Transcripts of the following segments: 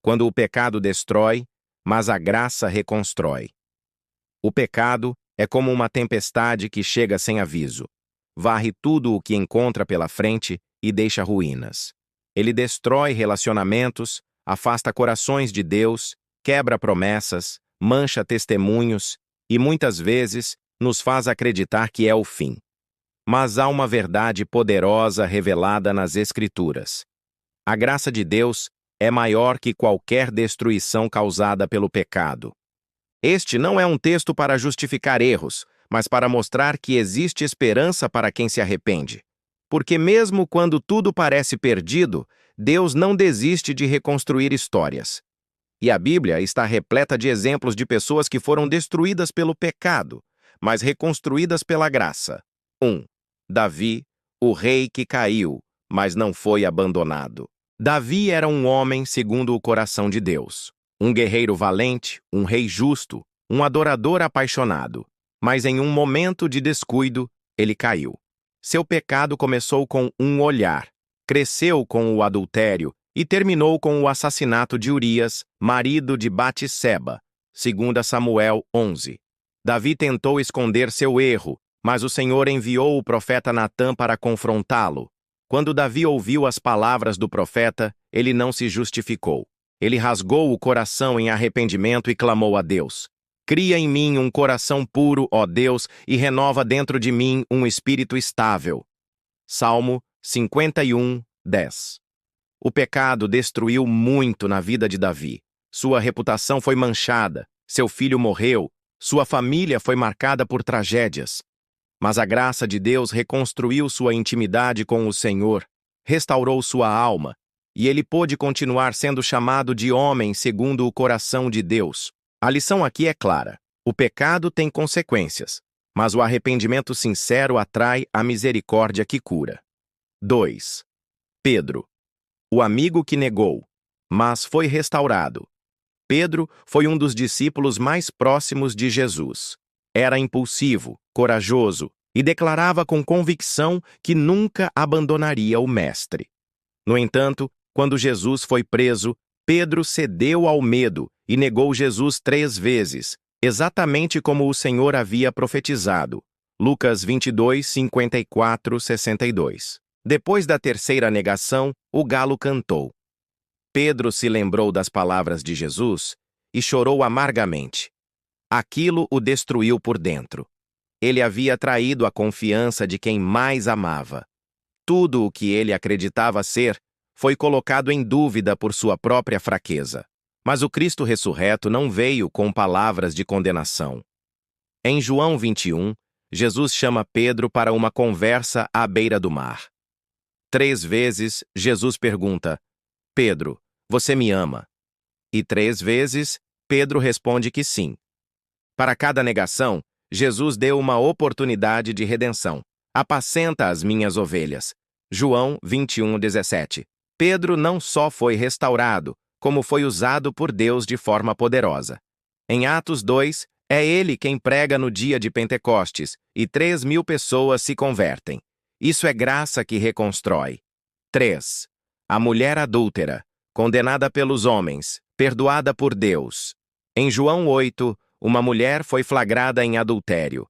quando o pecado destrói, mas a graça reconstrói. O pecado é como uma tempestade que chega sem aviso. Varre tudo o que encontra pela frente e deixa ruínas. Ele destrói relacionamentos, afasta corações de Deus, quebra promessas, mancha testemunhos e, muitas vezes, nos faz acreditar que é o fim. Mas há uma verdade poderosa revelada nas Escrituras. A graça de Deus é maior que qualquer destruição causada pelo pecado. Este não é um texto para justificar erros, mas para mostrar que existe esperança para quem se arrepende. Porque mesmo quando tudo parece perdido, Deus não desiste de reconstruir histórias. E a Bíblia está repleta de exemplos de pessoas que foram destruídas pelo pecado, mas reconstruídas pela graça. 1. Davi, o rei que caiu, mas não foi abandonado. Davi era um homem segundo o coração de Deus. Um guerreiro valente, um rei justo, um adorador apaixonado. Mas em um momento de descuido, ele caiu. Seu pecado começou com um olhar, cresceu com o adultério e terminou com o assassinato de Urias, marido de Batseba, 2 Samuel 11. Davi tentou esconder seu erro, mas o Senhor enviou o profeta Natã para confrontá-lo. Quando Davi ouviu as palavras do profeta, ele não se justificou. Ele rasgou o coração em arrependimento e clamou a Deus: Cria em mim um coração puro, ó Deus, e renova dentro de mim um espírito estável. Salmo 51, 10. O pecado destruiu muito na vida de Davi. Sua reputação foi manchada, seu filho morreu, sua família foi marcada por tragédias. Mas a graça de Deus reconstruiu sua intimidade com o Senhor, restaurou sua alma, e ele pôde continuar sendo chamado de homem segundo o coração de Deus. A lição aqui é clara: o pecado tem consequências, mas o arrependimento sincero atrai a misericórdia que cura. 2. Pedro, o amigo que negou, mas foi restaurado. Pedro foi um dos discípulos mais próximos de Jesus. Era impulsivo, corajoso e declarava com convicção que nunca abandonaria o Mestre. No entanto, quando Jesus foi preso, Pedro cedeu ao medo e negou Jesus 3 vezes, exatamente como o Senhor havia profetizado. Lucas 22, 54, 62. Depois da terceira negação, o galo cantou. Pedro se lembrou das palavras de Jesus e chorou amargamente. Aquilo o destruiu por dentro. Ele havia traído a confiança de quem mais amava. Tudo o que ele acreditava ser foi colocado em dúvida por sua própria fraqueza. Mas o Cristo ressurreto não veio com palavras de condenação. Em João 21, Jesus chama Pedro para uma conversa à beira do mar. 3 vezes, Jesus pergunta: Pedro, você me ama? E 3 vezes, Pedro responde que sim. Para cada negação, Jesus deu uma oportunidade de redenção. Apacenta as minhas ovelhas. João 21, 17. Pedro não só foi restaurado, como foi usado por Deus de forma poderosa. Em Atos 2, é ele quem prega no dia de Pentecostes, e 3.000 pessoas se convertem. Isso é graça que reconstrói. 3. A mulher adúltera, condenada pelos homens, perdoada por Deus. Em João 8, uma mulher foi flagrada em adultério.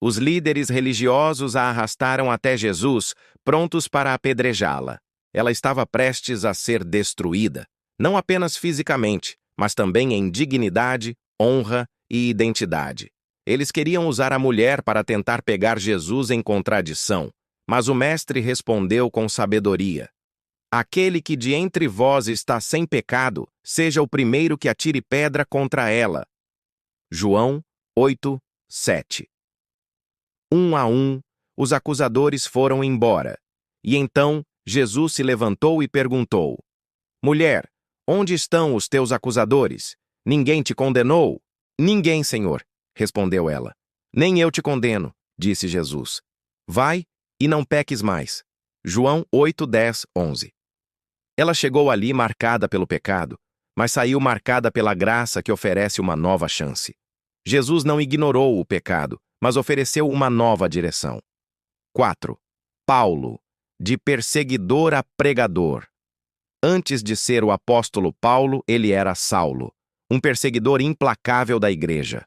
Os líderes religiosos a arrastaram até Jesus, prontos para apedrejá-la. Ela estava prestes a ser destruída, não apenas fisicamente, mas também em dignidade, honra e identidade. Eles queriam usar a mulher para tentar pegar Jesus em contradição, mas o Mestre respondeu com sabedoria: Aquele que de entre vós está sem pecado, seja o primeiro que atire pedra contra ela. João 8, 7. 1 a 1, os acusadores foram embora. E então, Jesus se levantou e perguntou: Mulher, onde estão os teus acusadores? Ninguém te condenou? Ninguém, Senhor, respondeu ela. Nem eu te condeno, disse Jesus. Vai e não peques mais. João 8, 10, 11. Ela chegou ali marcada pelo pecado, mas saiu marcada pela graça que oferece uma nova chance. Jesus não ignorou o pecado, mas ofereceu uma nova direção. 4. Paulo, de perseguidor a pregador. Antes de ser o apóstolo Paulo, ele era Saulo, um perseguidor implacável da igreja.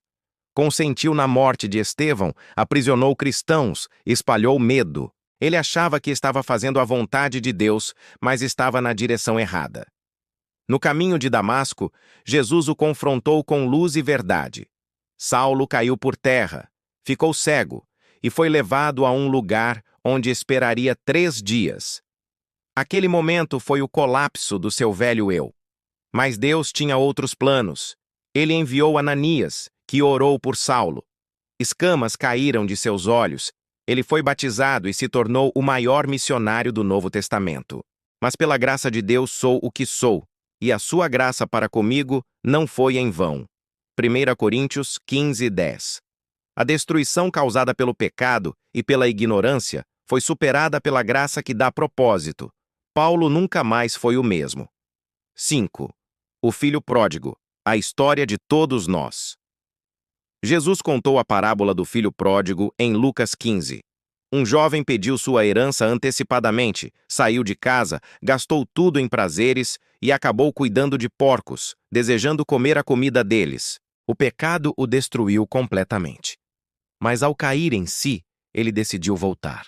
Consentiu na morte de Estevão, aprisionou cristãos, espalhou medo. Ele achava que estava fazendo a vontade de Deus, mas estava na direção errada. No caminho de Damasco, Jesus o confrontou com luz e verdade. Saulo caiu por terra, ficou cego e foi levado a um lugar onde esperaria 3 dias. Aquele momento foi o colapso do seu velho eu. Mas Deus tinha outros planos. Ele enviou Ananias, que orou por Saulo. Escamas caíram de seus olhos. Ele foi batizado e se tornou o maior missionário do Novo Testamento. Mas pela graça de Deus sou o que sou, e a sua graça para comigo não foi em vão. 1 Coríntios 15:10. A destruição causada pelo pecado e pela ignorância foi superada pela graça que dá propósito. Paulo nunca mais foi o mesmo. 5. O filho pródigo, a história de todos nós. Jesus contou a parábola do filho pródigo em Lucas 15. Um jovem pediu sua herança antecipadamente, saiu de casa, gastou tudo em prazeres e acabou cuidando de porcos, desejando comer a comida deles. O pecado o destruiu completamente. Mas ao cair em si, ele decidiu voltar.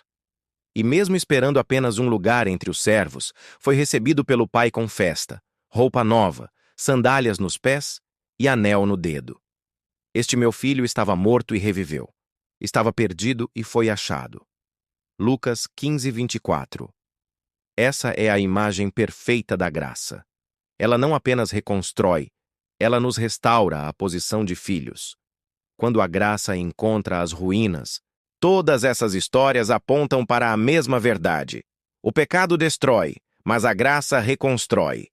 E mesmo esperando apenas um lugar entre os servos, foi recebido pelo pai com festa, roupa nova, sandálias nos pés e anel no dedo. Este meu filho estava morto e reviveu. Estava perdido e foi achado. Lucas 15:24. Essa é a imagem perfeita da graça. Ela não apenas reconstrói, ela nos restaura à posição de filhos. Quando a graça encontra as ruínas, todas essas histórias apontam para a mesma verdade. O pecado destrói, mas a graça reconstrói.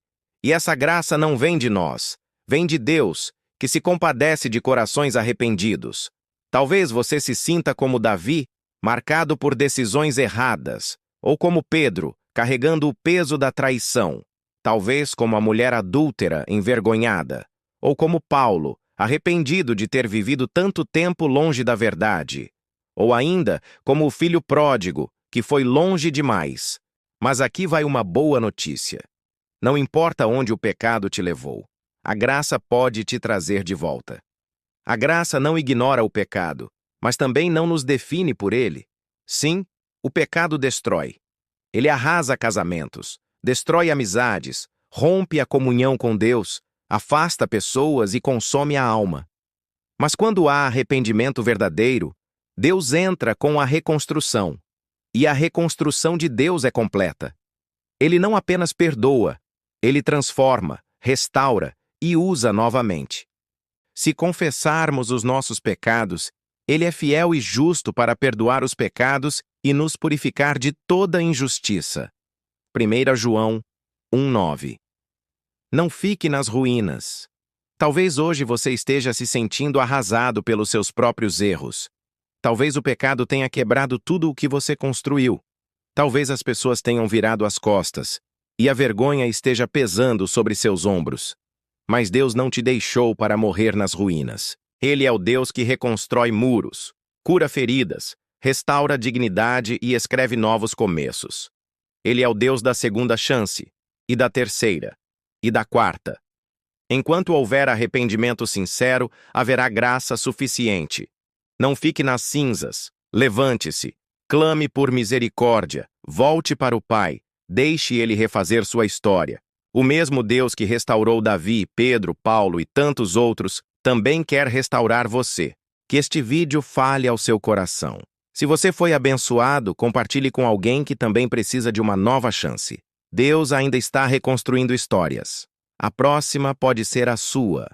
E essa graça não vem de nós, vem de Deus, que se compadece de corações arrependidos. Talvez você se sinta como Davi, marcado por decisões erradas, ou como Pedro, carregando o peso da traição. Talvez como a mulher adúltera, envergonhada, ou como Paulo, arrependido de ter vivido tanto tempo longe da verdade. Ou ainda como o filho pródigo, que foi longe demais. Mas aqui vai uma boa notícia. Não importa onde o pecado te levou, a graça pode te trazer de volta. A graça não ignora o pecado, mas também não nos define por ele. Sim, o pecado destrói. Ele arrasa casamentos, destrói amizades, rompe a comunhão com Deus, afasta pessoas e consome a alma. Mas quando há arrependimento verdadeiro, Deus entra com a reconstrução. E a reconstrução de Deus é completa. Ele não apenas perdoa, ele transforma, restaura e usa novamente. Se confessarmos os nossos pecados, ele é fiel e justo para perdoar os pecados e nos purificar de toda injustiça. 1 João 1:9. Não fique nas ruínas. Talvez hoje você esteja se sentindo arrasado pelos seus próprios erros. Talvez o pecado tenha quebrado tudo o que você construiu. Talvez as pessoas tenham virado as costas e a vergonha esteja pesando sobre seus ombros. Mas Deus não te deixou para morrer nas ruínas. Ele é o Deus que reconstrói muros, cura feridas, restaura a dignidade e escreve novos começos. Ele é o Deus da segunda chance, e da terceira, e da quarta. Enquanto houver arrependimento sincero, haverá graça suficiente. Não fique nas cinzas, levante-se, clame por misericórdia, volte para o Pai, deixe Ele refazer sua história. O mesmo Deus que restaurou Davi, Pedro, Paulo e tantos outros, também quer restaurar você. Que este vídeo fale ao seu coração. Se você foi abençoado, compartilhe com alguém que também precisa de uma nova chance. Deus ainda está reconstruindo histórias. A próxima pode ser a sua.